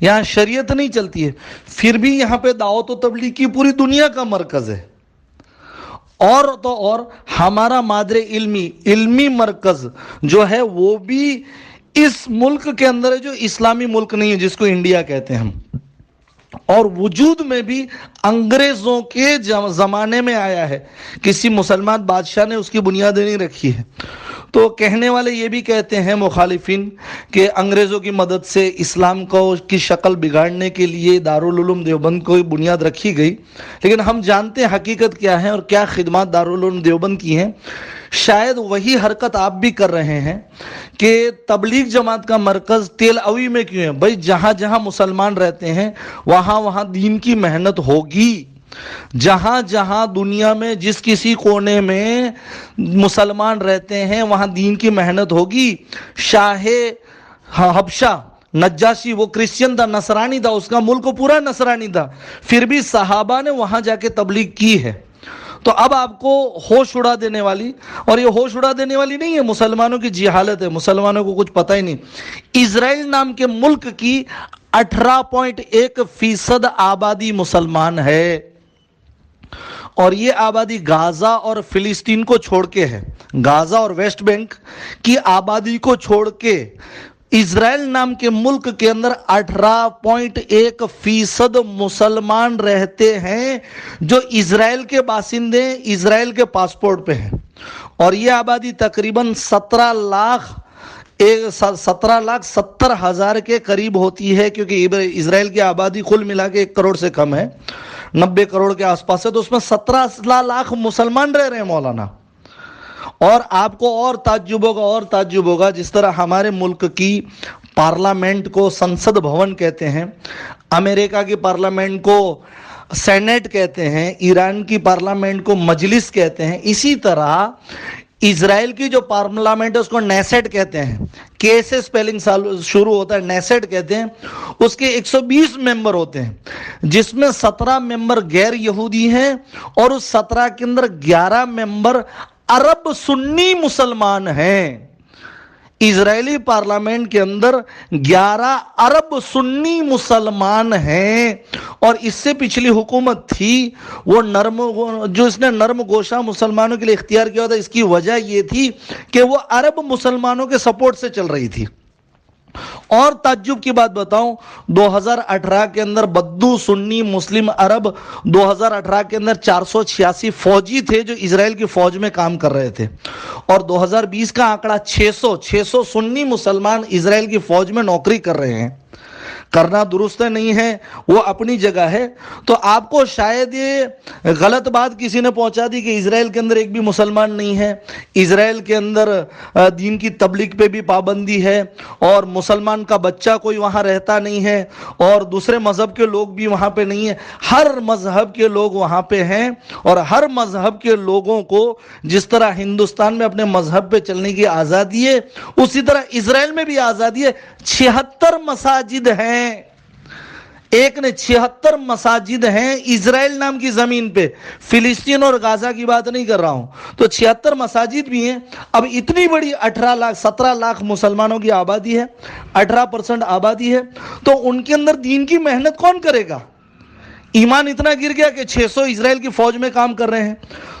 یہاں شریعت نہیں چلتی ہے، پھر بھی یہاں پہ دعوت و تبلیغ کی پوری دنیا کا مرکز ہے۔ اور تو اور ہمارا مادر علمی مرکز جو ہے وہ بھی اس ملک کے اندر ہے، جو اسلامی ملک نہیں ہے جس کو انڈیا کہتے ہیں ہم، اور وجود میں بھی انگریزوں کے زمانے میں آیا ہے، کسی مسلمان بادشاہ نے اس کی بنیادیں نہیں رکھی ہے۔ تو کہنے والے یہ بھی کہتے ہیں مخالفین کہ انگریزوں کی مدد سے اسلام کو کی شکل بگاڑنے کے لیے دارالعلوم دیوبند کو بنیاد رکھی گئی، لیکن ہم جانتے ہیں حقیقت کیا ہے اور کیا خدمات دارالعلوم دیوبند کی ہیں۔ شاید وہی حرکت آپ بھی کر رہے ہیں کہ تبلیغ جماعت کا مرکز تیل اوی میں کیوں ہے؟ بھائی جہاں جہاں مسلمان رہتے ہیں وہاں وہاں دین کی محنت ہوگی، جہاں جہاں دنیا میں جس کسی کونے میں مسلمان رہتے ہیں وہاں دین کی محنت ہوگی۔ شاہ حبشہ نجاشی وہ کرسچن تھا، نصرانی تھا، اس کا ملک پورا نصرانی تھا، پھر بھی صحابہ نے وہاں جا کے تبلیغ کی ہے۔ تو اب آپ کو ہوش اڑا دینے والی، اور یہ ہوش اڑا دینے والی نہیں ہے، مسلمانوں کی جہالت ہے، مسلمانوں کو کچھ پتہ ہی نہیں۔ اسرائیل نام کے ملک کی 18.1% آبادی مسلمان ہے، اور یہ آبادی غازہ اور فلسطین کو چھوڑ کے ہے، غازہ اور ویسٹ بینک کی آبادی کو چھوڑ کے اسرائیل نام کے ملک کے اندر 18.1% مسلمان رہتے ہیں جو اسرائیل کے باشندے، اسرائیل کے پاسپورٹ پہ ہیں، اور یہ آبادی تقریباً 17,70,000 کے قریب ہوتی ہے، کیونکہ اسرائیل کی آبادی کل ملا کے 1 کروڑ سے کم ہے، 90 کروڑ کے آس پاس ہے، تو اس میں 17 لاکھ مسلمان رہ رہے ہیں مولانا۔ اور آپ کو اور تعجب ہوگا جس طرح ہمارے ملک کی پارلیمنٹ کو سنسد بھون کہتے ہیں، امریکہ کی پارلیمنٹ کو سینیٹ کہتے ہیں، ایران کی پارلیمنٹ کو مجلس کہتے ہیں، اسی طرح اسرائیل کی جو پارلیمنٹ ہے اس کو نیسٹ کہتے ہیں، کے سے اسپیلنگ شروع ہوتا ہے، نیسٹ کہتے ہیں۔ اس کے 120 ممبر ہوتے ہیں، جس میں 17 ممبر غیر یہودی ہیں، اور اس 17 کے اندر 11 ممبر عرب سنی مسلمان ہیں۔ اسرائیلی پارلیمنٹ کے اندر 11 عرب سنی مسلمان ہیں، اور اس سے پچھلی حکومت تھی وہ جو اس نے نرم گوشہ مسلمانوں کے لیے اختیار کیا تھا، اس کی وجہ یہ تھی کہ وہ عرب مسلمانوں کے سپورٹ سے چل رہی تھی۔ اور تعجب کی بات بتاؤں، 2018 کے اندر بدو سنی مسلم عرب 2018 کے اندر 486 فوجی تھے جو اسرائیل کی فوج میں کام کر رہے تھے، اور 2020 کا آنکڑا 600 سنی مسلمان اسرائیل کی فوج میں نوکری کر رہے ہیں۔ کرنا درست نہیں ہے، وہ اپنی جگہ ہے۔ تو آپ کو شاید یہ غلط بات کسی نے پہنچا دی کہ اسرائیل کے اندر ایک بھی مسلمان نہیں ہے، اسرائیل کے اندر دین کی تبلیغ پہ بھی پابندی ہے، اور مسلمان کا بچہ کوئی وہاں رہتا نہیں ہے، اور دوسرے مذہب کے لوگ بھی وہاں پہ نہیں ہیں۔ ہر مذہب کے لوگ وہاں پہ ہیں، اور ہر مذہب کے لوگوں کو جس طرح ہندوستان میں اپنے مذہب پہ چلنے کی آزادی ہے، اسی طرح اسرائیل میں بھی آزادی ہے۔ 76 مساجد ہیں، ایک نے 76 مساجد ہیں اسرائیل نام کی زمین پہ، فلسطین اور غازہ کی بات نہیں کر رہا ہوں، تو 76 مساجد بھی ہیں۔ اب اتنی بڑی 17 لاکھ مسلمانوں کی آبادی ہے، 18% آبادی ہے، تو ان کے اندر دین کی محنت کون کرے گا؟ ایمان اتنا گر گیا کہ 600 اسرائیل کی فوج میں کام کر رہے ہیں۔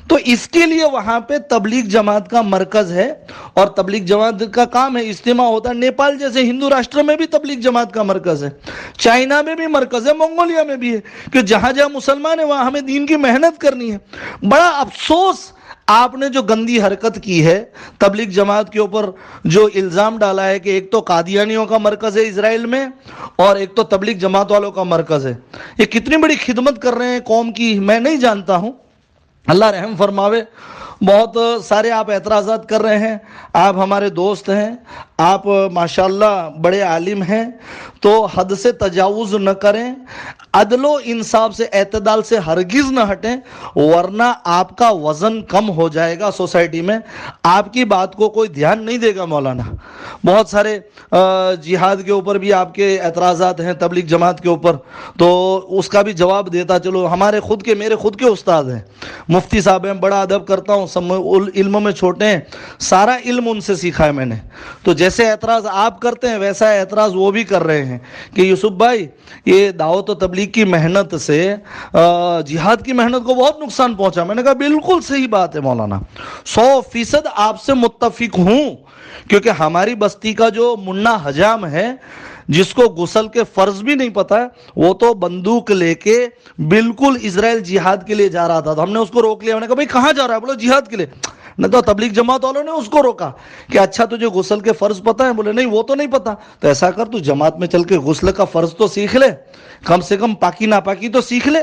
تو اس کے لیے وہاں پہ تبلیغ جماعت کا مرکز ہے، اور تبلیغ جماعت کا کام ہے، اجتماع ہوتا ہے۔ نیپال جیسے ہندو راشٹر میں بھی تبلیغ جماعت کا مرکز ہے، چائنا میں بھی مرکز ہے، منگولیا میں بھی ہے، کہ جہاں جہاں مسلمان ہیں وہاں ہمیں دین کی محنت کرنی ہے۔ بڑا افسوس آپ نے جو گندی حرکت کی ہے تبلیغ جماعت کے اوپر، جو الزام ڈالا ہے کہ ایک تو قادیانیوں کا مرکز ہے اسرائیل میں، اور ایک تو تبلیغ جماعت والوں کا مرکز ہے۔ یہ کتنی بڑی خدمت کر رہے ہیں قوم کی میں نہیں جانتا ہوں، اللہ رحم فرماوے۔ بہت سارے آپ اعتراضات کر رہے ہیں، آپ ہمارے دوست ہیں، آپ ماشاءاللہ بڑے عالم ہیں، تو حد سے تجاوز نہ کریں، عدل و انصاف سے، اعتدال سے ہرگز نہ ہٹیں، ورنہ آپ کا وزن کم ہو جائے گا سوسائٹی میں، آپ کی بات کو کوئی دھیان نہیں دے گا مولانا۔ بہت سارے جہاد کے اوپر بھی آپ کے اعتراضات ہیں، تبلیغ جماعت کے اوپر، تو اس کا بھی جواب دیتا چلو۔ میرے خود کے استاد ہیں، مفتی صاحب ہیں، بڑا ادب کرتا ہوں، علم میں چھوٹے ہیں، سارا علم ان سے سیکھا ہے میں نے۔ تو جیسے جیسے اعتراض آپ کرتے ہیں ویسا اعتراض وہ بھی کر رہے ہیں کہ یوسف بھائی یہ دعوت و تبلیغ کی محنت سے جہاد کی محنت کو بہت نقصان پہنچا. میں نے کہا بالکل صحیح بات ہے مولانا, 100% آپ سے متفق ہوں, کیونکہ ہماری بستی کا جو منا حجام ہے جس کو غسل کے فرض بھی نہیں پتا ہے, وہ تو بندوق لے کے بالکل اسرائیل جہاد کے لیے جا رہا تھا. تو ہم نے اس کو روک لیا. میں نے کہا بھائی کہاں جا رہا ہے؟ بولے جہاد کے لیے. نہ تو تبلیغ جماعت والوں نے اس کو روکا کہ اچھا تجھے غسل کے فرض پتا ہے؟ بولے نہیں وہ تو نہیں پتا. تو ایسا کر تو جماعت میں چل کے غسل کا فرض تو سیکھ لے, کم سے کم پاکی ناپاکی تو سیکھ لے.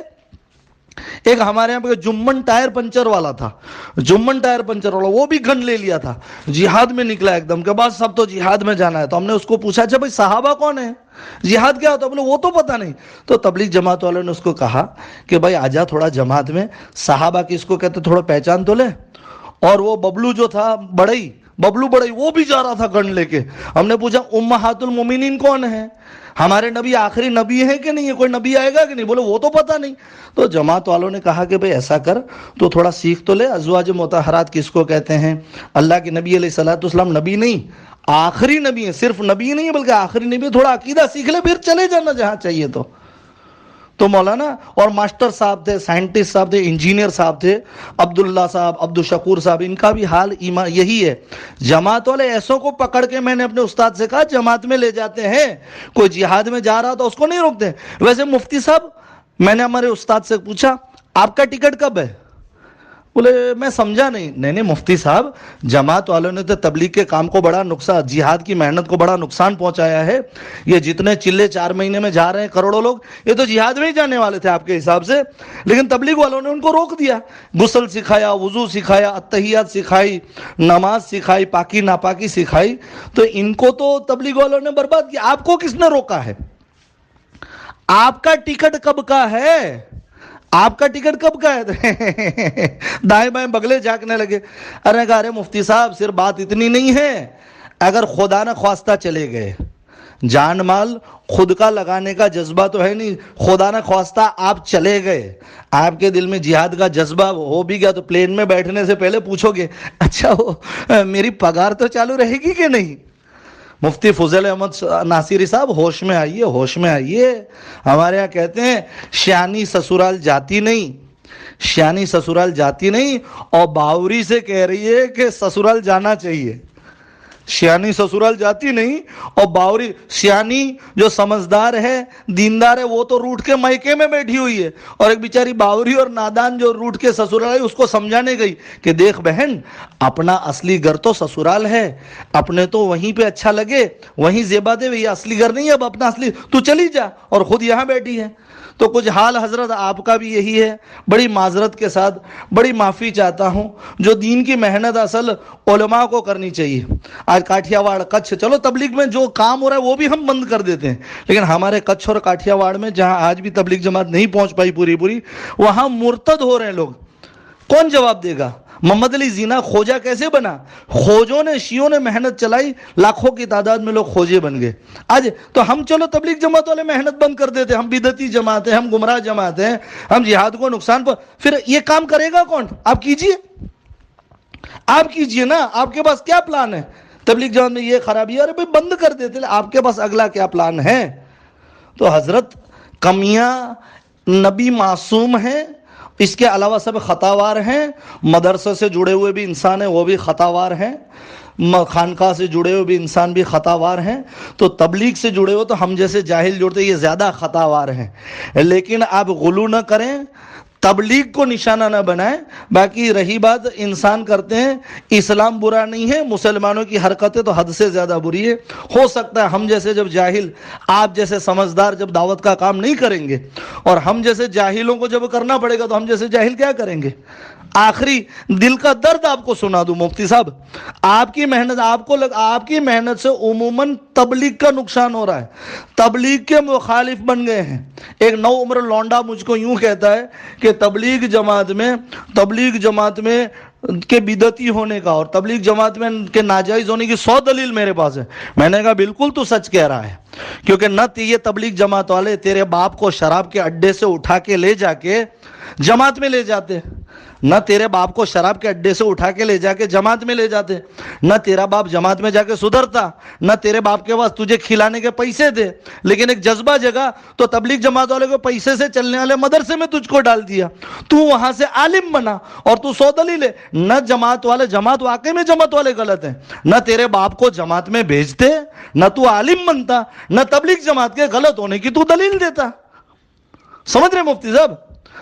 ایک ہمارے یہاں پہ جمن ٹائر پنچر والا تھا, جمن ٹائر پنچر والا, وہ بھی گن لے لیا تھا, جہاد میں نکلا ایک دم کے بعد سب تو جہاد میں جانا ہے. تو ہم نے اس کو پوچھا اچھا بھائی صحابہ کون ہے, جہاد کیا ہوتا ہے؟ بولے وہ تو پتہ نہیں. تو تبلیغ جماعت والوں نے اس کو کہا کہ بھائی آجا تھوڑا جماعت میں, صحابہ کس کو کہتے تھوڑا پہچان تو لے. اور وہ ببلو جو تھا بڑئی, ببلو بڑئی, وہ بھی جا رہا تھا گن لے کے. ہم نے پوچھا امہات المومنین کون ہے, ہمارے نبی آخری نبی ہے کہ نہیں ہے, کوئی نبی آئے گا کہ نہیں؟ بولے وہ تو پتہ نہیں. تو جماعت والوں نے کہا کہ بھئی ایسا کر تو تھوڑا سیکھ تو لے, ازواج مطہرات کس کو کہتے ہیں؟ اللہ کے نبی علیہ الصلوۃ والسلام نبی نہیں آخری نبی ہے, صرف نبی نہیں ہے بلکہ آخری نبی. تھوڑا عقیدہ سیکھ لے, پھر چلے جانا جہاں چاہیے. تو مولانا اور ماسٹر صاحب تھے, سائنٹسٹ صاحب تھے, انجینئر صاحب تھے, عبداللہ صاحب, عبدالشکور صاحب, ان کا بھی حال یہی ہے. جماعت والے ایسوں کو پکڑ کے, میں نے اپنے استاد سے کہا جماعت میں لے جاتے ہیں, کوئی جہاد میں جا رہا تو اس کو نہیں روکتے. ویسے مفتی صاحب, میں نے ہمارے استاد سے پوچھا آپ کا ٹکٹ کب ہے؟ بولے میں سمجھا نہیں. نہیں مفتی صاحب, جماعت والوں نے تو تبلیغ کے کام کو بڑا نقصان, جہاد کی محنت کو بڑا نقصان پہنچایا ہے. یہ جتنے چلے 4 مہینے میں جا رہے ہیں کروڑوں لوگ, یہ تو جہاد میں ہی جانے والے تھے آپ کے حساب سے, لیکن تبلیغ والوں نے ان کو روک دیا. غسل سکھایا, وضو سکھایا, اتحیات سکھائی, نماز سکھائی, پاکی ناپاکی سکھائی. تو ان کو تو تبلیغ والوں نے برباد کیا. آپ کو کس نے روکا ہے؟ آپ کا ٹکٹ کب کا ہے؟ آپ کا ٹکٹ کب کا ہے؟ دائیں بائیں بگلے جھانکنے لگے. ارے مفتی صاحب صرف بات اتنی نہیں ہے, اگر خدا نہ خواستہ چلے گئے, جان مال خود کا لگانے کا جذبہ تو ہے نہیں, خدا نہ خواستہ آپ چلے گئے, آپ کے دل میں جہاد کا جذبہ ہو بھی گیا, تو پلین میں بیٹھنے سے پہلے پوچھو گے اچھا میری پگار تو چالو رہے گی کہ نہیں؟ مفتی فضل احمد ناصری صاحب, ہوش میں آئیے, ہوش میں آئیے. ہمارے یہاں کہتے ہیں شیانی سسرال جاتی نہیں, شیانی سسرال جاتی نہیں, اور باوری سے کہہ رہی ہے کہ سسرال جانا چاہیے. شیانی سسرال جاتی نہیں, اور باوری, شیانی جو سمجھدار ہے, دیندار ہے, وہ تو روٹ کے مائکے میں بیٹھی ہوئی ہے, اور ایک بیچاری باوری اور نادان جو روٹ کے سسرال ہے اس کو سمجھانے گئی کہ دیکھ بہن, اپنا اصلی گھر تو سسرال ہے, اپنے تو وہیں پہ اچھا لگے وہیں زیبا دے, یہ اصلی گھر نہیں ہے, اب اپنا اصلی تو چلی جا, اور خود یہاں بیٹھی ہے. تو کچھ حال حضرت آپ کا بھی یہی ہے. بڑی معذرت کے ساتھ بڑی معافی چاہتا ہوں, جو دین کی محنت اصل علماء کو کرنی چاہیے. آج کاٹھیا واڑ, کچھ, چلو تبلیغ میں جو کام ہو رہا ہے وہ بھی ہم بند کر دیتے ہیں, لیکن ہمارے کچھ اور کاٹھیا واڑ میں جہاں آج بھی تبلیغ جماعت نہیں پہنچ پائی پوری, وہاں مرتد ہو رہے ہیں لوگ. کون جواب دے گا؟ محمد علی زینا خوجہ کیسے بنا؟ خوجوں نے, شیعوں نے محنت چلائی, لاکھوں کی تعداد میں لوگ خوجے بن گئے. آج تو ہم چلو تبلیغ جماعت والے محنت بند کر دیتے, ہم بدعتی جماعت ہیں, ہم گمراہ جماعت ہیں, ہم جہاد کو نقصان پر, پھر یہ کام کرے گا کون؟ آپ کیجئے, آپ کیجئے نا. آپ کے پاس کیا پلان ہے؟ تبلیغ جماعت میں یہ خرابی ہے, ارے بھائی بند کر دیتے, آپ کے پاس اگلا کیا پلان ہے؟ تو حضرت کمیاں, نبی معصوم ہیں, اس کے علاوہ سب خطاوار ہیں. مدرسے سے جڑے ہوئے بھی انسان ہیں, وہ بھی خطاوار ہیں. خانقاہ سے جڑے ہوئے بھی انسان بھی خطاوار ہیں. تو تبلیغ سے جڑے ہوئے تو ہم جیسے جاہل جڑتے, یہ زیادہ خطاوار ہیں. لیکن آپ غلو نہ کریں, تبلیغ کو نشانہ نہ بنائیں. باقی رہی بات انسان کرتے ہیں, اسلام برا نہیں ہے, مسلمانوں کی حرکتیں تو حد سے زیادہ بری ہے. ہو سکتا ہے ہم جیسے جب جاہل, آپ جیسے سمجھدار جب دعوت کا کام نہیں کریں گے, اور ہم جیسے جاہلوں کو جب کرنا پڑے گا, تو ہم جیسے جاہل کیا کریں گے؟ آخری دل کا درد آپ کو سنا دوں مفتی صاحب, آپ کی محنت, آپ کی محنت سے عموماً تبلیغ کا نقصان ہو رہا ہے. تبلیغ کے مخالف بن گئے ہیں. ایک نو عمر لونڈا مجھ کو یوں کہتا ہے کہ تبلیغ جماعت میں کے بدعتی ہونے کا اور تبلیغ جماعت میں کے ناجائز ہونے کی 100 دلیل میرے پاس ہے. میں نے کہا بالکل تو سچ کہہ رہا ہے, کیونکہ نہ یہ تبلیغ جماعت والے تیرے باپ کو شراب کے اڈے سے اٹھا کے لے جا کے جماعت میں لے جاتے, نہ تیرے باپ کو شراب کے اڈے سے اٹھا کے لے جا کے جماعت میں لے جاتے، نہ تیرا باپ جماعت میں جا کے سدھرتا، نہ تیرے باپ کے پاس تجھے کھلانے کے پیسے تھے، لیکن ایک جذبہ جگہ تو تبلیغ جماعت والے کو پیسے سے چلنے والے مدرسے میں تجھ کو ڈال دیا، تو وہاں سے عالم بنا اور تو 100 دلیل ہے۔ نہ جماعت واقعی میں جماعت والے غلط ہیں، نہ تیرے باپ کو جماعت میں بھیجتے، نہ تو عالم بنتا، نہ تبلیغ جماعت کے غلط ہونے کی تو دلیل دیتا۔ سمجھ رہے مفتی صاحب؟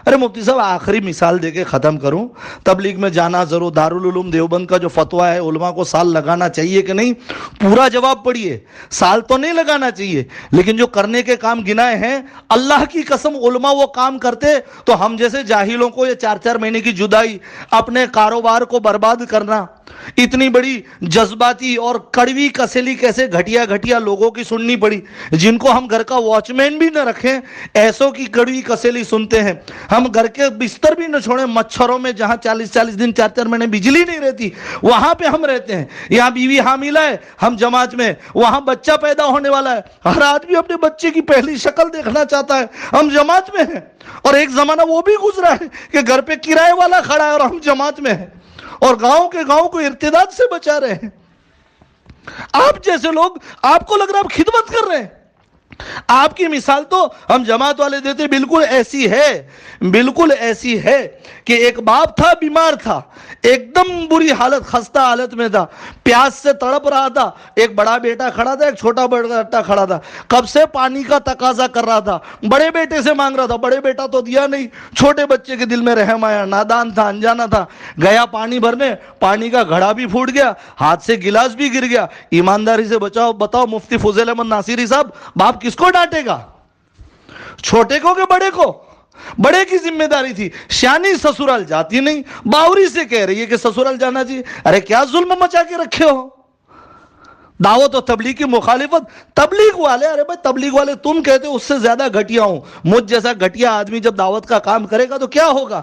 ارے مفتی صاحب آخری مثال دے کے ختم کروں، تبلیغ میں جانا ضرور، دارالعلوم دیوبند کا جو فتویٰ ہے علماء کو سال لگانا چاہیے کہ نہیں، پورا جواب پڑھیے۔ سال تو نہیں لگانا چاہیے، لیکن جو کرنے کے کام گنائے ہیں، اللہ کی قسم علماء وہ کام کرتے تو ہم جیسے جاہلوں کو یہ 4 مہینے کی جدائی، اپنے کاروبار کو برباد کرنا، اتنی بڑی جذباتی اور کڑوی کسیلی کیسے گھٹیا لوگوں کی سننی پڑی، جن کو ہم گھر کا واچ مین بھی نہ رکھیں ایسوں کی کڑوی کسیلی سنتے ہیں۔ ہم گھر کے بستر بھی نہ چھوڑیں، مچھروں میں جہاں 40 دن 4 مہینے بجلی نہیں رہتی وہاں پہ ہم رہتے ہیں۔ یہاں بیوی حاملہ ہے، ہم جماعت میں، وہاں بچہ پیدا ہونے والا ہے، ہر آدمی اپنے بچے کی پہلی شکل دیکھنا چاہتا ہے، ہم جماعت میں ہیں۔ اور ایک زمانہ وہ بھی گزرا ہے کہ گھر پہ کرائے والا کھڑا ہے اور ہم جماعت میں ہیں، اور گاؤں کو ارتداد سے بچا رہے ہیں۔ آپ جیسے لوگ، آپ کو لگ رہا ہے آپ خدمت کر رہے ہیں۔ آپ کی مثال تو ہم جماعت والے دیتے بالکل ایسی ہے کہ ایک باپ تھا، بیمار تھا، ایک دم بری حالت، خستہ حالت میں تھا، پیاس سے تڑپ رہا تھا، ایک بڑا بیٹا کھڑا تھا، ایک چھوٹا بیٹا کھڑا تھا، کب سے پانی کا تقاضا کر رہا تھا، بڑے بیٹے سے مانگ رہا تھا، بڑے بیٹا تو دیا نہیں، چھوٹے بچے کے دل میں رحم آیا، نادان تھا، انجانا تھا، گیا پانی بھرنے، پانی کا گھڑا بھی پھوٹ گیا، ہاتھ سے گلاس بھی گر گیا۔ ایمانداری سے بتاؤ مفتی فضیل احمد ناصری صاحب، باپ کس کو ڈانٹے گا؟ چھوٹے کو کہ بڑے کو؟ بڑے کی ذمہ داری تھی، شانی سسرال جاتی نہیں، باوری سے کہہ رہی ہے کہ سسرال جانا چاہیے۔ ارے کیا ظلم مچا کے رکھے ہو؟ دعوت و تبلیغ کی مخالفت، تبلیغ والے، ارے بھائی تبلیغ والے تم کہتے ہو، اس سے زیادہ گھٹیا ہوں، مجھ جیسا گھٹیا آدمی جب دعوت کا کام کرے گا تو کیا ہوگا؟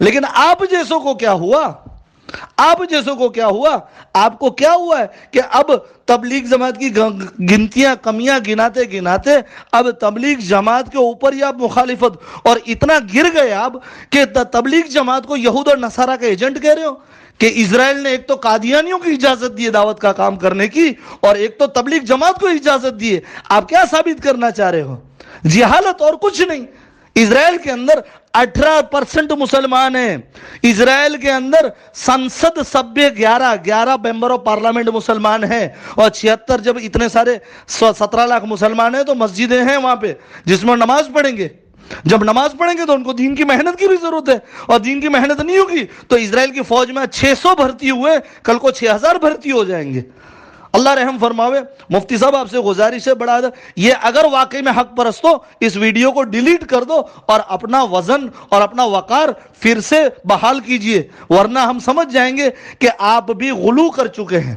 لیکن آپ جیسوں کو کیا ہوا؟ آپ کو کیا ہوا ہے کہ اب تبلیغ جماعت کی کمیاں گناتے اب تبلیغ جماعت کے اوپر ہی آپ مخالفت، اور اتنا گر گئے آپ کہ تبلیغ جماعت کو یہود اور نصارہ کا ایجنٹ کہہ رہے ہو، کہ اسرائیل نے ایک تو قادیانیوں کی اجازت دی ہے دعوت کا کام کرنے کی، اور ایک تو تبلیغ جماعت کو اجازت دی ہے۔ آپ کیا ثابت کرنا چاہ رہے ہو؟ جہالت اور کچھ نہیں۔ اسرائیل کے اندر 18% مسلمان ہیں، اسرائیل کے اندر سنسد سبھیہ 11 ممبر آف پارلیمنٹ مسلمان ہیں، اور 76 جب اتنے سارے 17 لاکھ مسلمان ہیں تو مسجدیں ہیں وہاں پہ جس میں نماز پڑھیں گے۔ جب نماز پڑھیں گے تو ان کو دین کی محنت کی بھی ضرورت ہے، اور دین کی محنت نہیں ہوگی تو اسرائیل کی فوج میں 600 بھرتی ہوئے، کل کو 6000 بھرتی ہو جائیں گے۔ اللہ رحم فرماوے۔ مفتی صاحب آپ سے گزارش ہے بڑا، یہ اگر واقعی میں حق پرست ہو اس ویڈیو کو ڈیلیٹ کر دو اور اپنا وزن اور اپنا وقار پھر سے بحال کیجئے، ورنہ ہم سمجھ جائیں گے کہ آپ بھی غلو کر چکے ہیں۔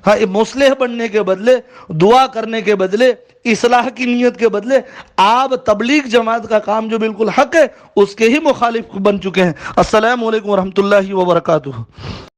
ہاں، مصلح بننے کے بدلے، دعا کرنے کے بدلے، اصلاح کی نیت کے بدلے آپ تبلیغ جماعت کا کام جو بالکل حق ہے اس کے ہی مخالف بن چکے ہیں۔ السلام علیکم ورحمۃ اللہ وبرکاتہ۔